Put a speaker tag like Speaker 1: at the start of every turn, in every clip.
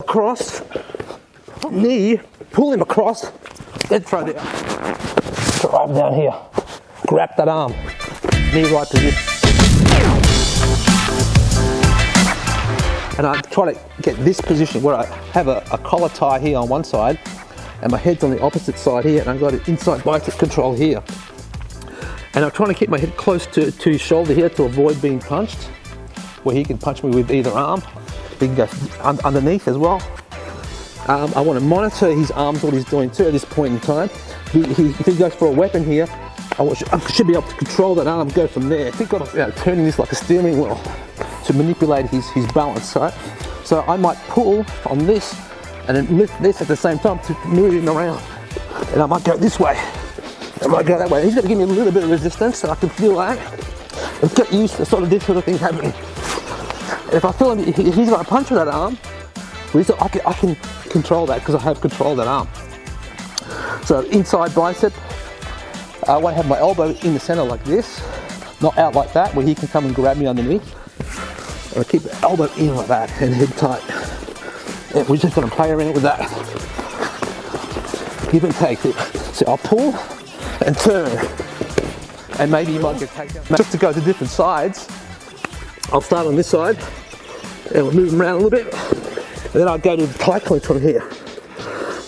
Speaker 1: across, knee, pull him across, then throw the arm down here. Grab that arm, knee right position. And I try to get this position where I have a collar tie here on one side and my head's on the opposite side here, and I've got an inside bicep control here. And I'm trying to keep my head close to his shoulder here to avoid being punched, where he can punch me with either arm. He can go underneath as well. I want to monitor his arms, what he's doing too at this point in time. If he goes for a weapon here, I should be able to control that arm, go from there. Think of turning this like a steering wheel to manipulate his balance, right? So I might pull on this and then lift this at the same time to move him around. And I might go this way, I might go that way. He's going to give me a little bit of resistance so I can feel that and get used to sort of this sort of thing happening. And if I feel him, if he's going to punch with that arm, I can control that because I have control of that arm. So inside bicep, I want to have my elbow in the center like this, not out like that, where he can come and grab me underneath. I keep the elbow in like that and head tight. And we're just going to play around with that. Give and take it. So I'll pull and turn. And maybe you might get taken. Just to go to different sides, I'll start on this side and we'll move them around a little bit. And then I'll go to the tie clinch from here.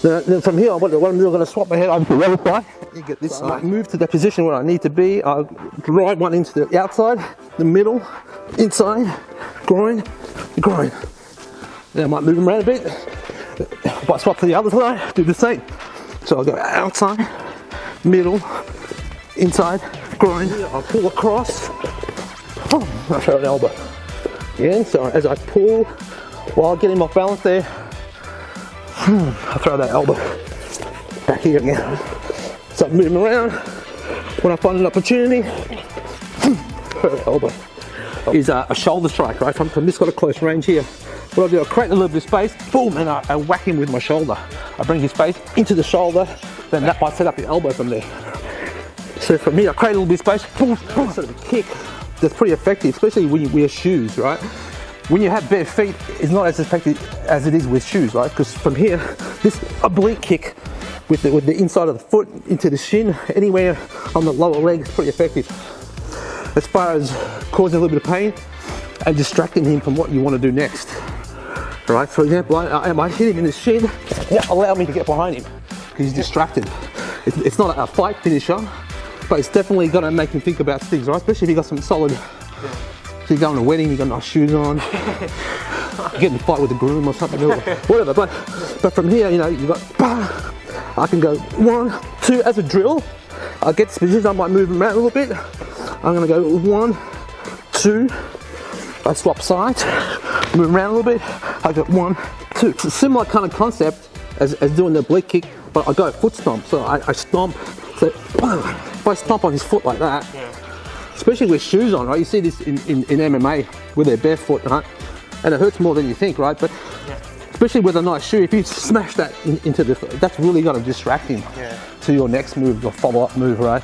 Speaker 1: Then from here, what I'm doing, I'm going to swap my head over to the other side. You get this side. Move to the position where I need to be. I'll drive one into the outside, the middle, inside, groin, groin. Then I might move them around a bit. If I swap to the other side, do the same. So I'll go outside, middle, inside, groin. I'll pull across. I throw an elbow. Yeah, so as I pull, while getting off balance there, I throw that elbow back here again. So I'm moving around. When I find an opportunity, throw the elbow. Is a shoulder strike, right? From this got a close range here. What I do, I create a little bit of space, boom, and I whack him with my shoulder. I bring his face into the shoulder, then that might set up the elbow from there. So from here, I create a little bit of space, boom, boom, sort of a kick. That's pretty effective, especially when you wear shoes, right? When you have bare feet, it's not as effective as it is with shoes, right? Because from here, this oblique kick with the inside of the foot into the shin, anywhere on the lower leg is pretty effective. As far as causing a little bit of pain and distracting him from what you want to do next. Right? For example, I might hit him in the shin, that allow me to get behind him because he's distracted. It's not a fight finisher, but it's definitely going to make him think about things, right? Especially if you got some solid. So you go on a wedding, you got nice shoes on, you get in a fight with the groom or something, or whatever. But from here, you got, I can go 1, 2 as a drill. I get this position, I might move him around a little bit. I'm going to go 1, 2. I swap sides, move around a little bit. I go 1, 2. It's a similar kind of concept as doing the oblique kick, but I go a foot stomp. So I stomp. So if I stomp on his foot like that, especially with shoes on, right? You see this in MMA with their barefoot, right? And it hurts more than you think, right? But especially with a nice shoe, if you smash that into that's really going to distract him to your next move, your follow-up move, right?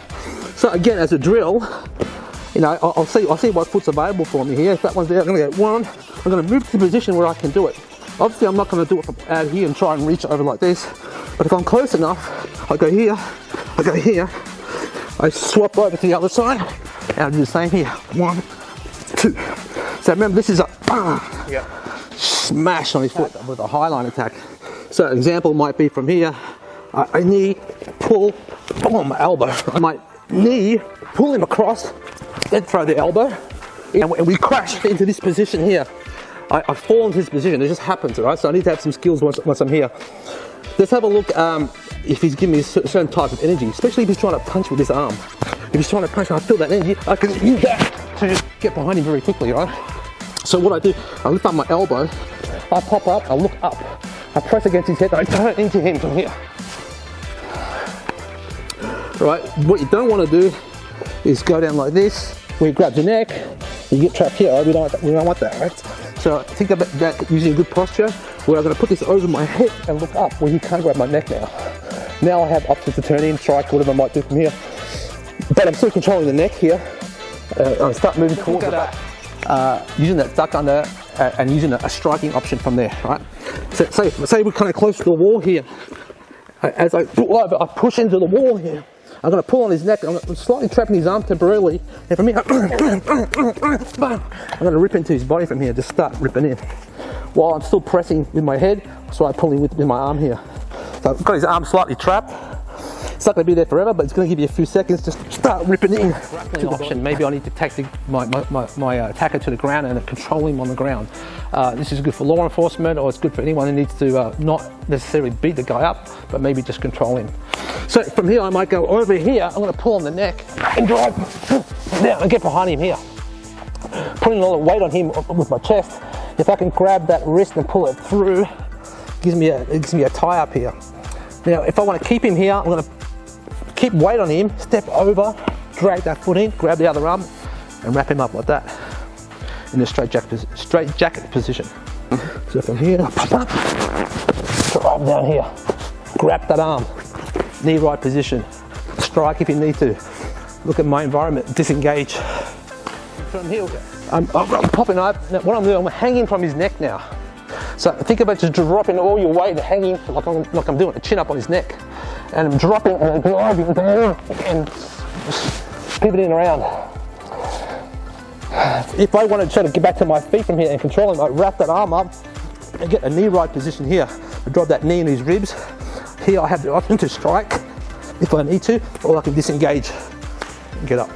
Speaker 1: So again, as a drill, I'll see what foot's available for me here. If that one's there, I'm going to go 1. I'm going to move to the position where I can do it. Obviously, I'm not going to do it from out here and try and reach over like this. But if I'm close enough, I go here, I go here. I swap over to the other side, and I'll do the same here. 1, 2. So remember, this is a smash on his foot with a high line attack. So an example might be from here. I knee, pull, boom, elbow. I might knee, pull him across, then throw the elbow, and we crash into this position here. I fall into this position, it just happens, right? So I need to have some skills once I'm here. Let's have a look if he's giving me a certain type of energy, especially if he's trying to punch with his arm. If he's trying to punch and I feel that energy, I can use that to just get behind him very quickly, right? So what I do, I lift up my elbow, I pop up, I look up, I press against his head, I turn into him from here. Right, what you don't want to do is go down like this, where you grab your neck, you get trapped here, right? We don't want that, right? So think about that using a good posture, where I'm going to put this over my head and look up, where he can't grab my neck now. Now I have options to turn in, strike, whatever I might do from here. But I'm still controlling the neck here. I start moving towards the back. Using that duck under and using a striking option from there, right? So say we're kind of close to the wall here. As I pull over, I push into the wall here. I'm going to pull on his neck. I'm slightly trapping his arm temporarily, and from here, I'm going to rip into his body from here. Just start ripping in, while I'm still pressing with my head. So I pull in with my arm here. So I've got his arm slightly trapped. It's not going to be there forever, but it's going to give you a few seconds just to start ripping in. Option. Maybe I need to take my attacker to the ground and control him on the ground. This is good for law enforcement, or it's good for anyone who needs to not necessarily beat the guy up, but maybe just control him. So from here, I might go over here. I'm going to pull on the neck and drive down and get behind him here, putting a lot of weight on him with my chest. If I can grab that wrist and pull it through, it gives me a tie up here. Now, if I want to keep him here, I'm going to keep weight on him, step over, drag that foot in, grab the other arm, and wrap him up like that in a straight jacket position. So from here, pop up, drive down here, grab that arm, knee right position, strike if you need to. Look at my environment, disengage. From here, I'm popping up. Now, what I'm doing, I'm hanging from his neck now. So think about just dropping all your weight and hanging like I'm doing a chin up on his neck. And I'm dropping and driving down and pivoting around. If I want to try to get back to my feet from here and control him, I wrap that arm up and get a knee right position here. I drop that knee in his ribs. Here I have the option to strike if I need to, or I can disengage and get up.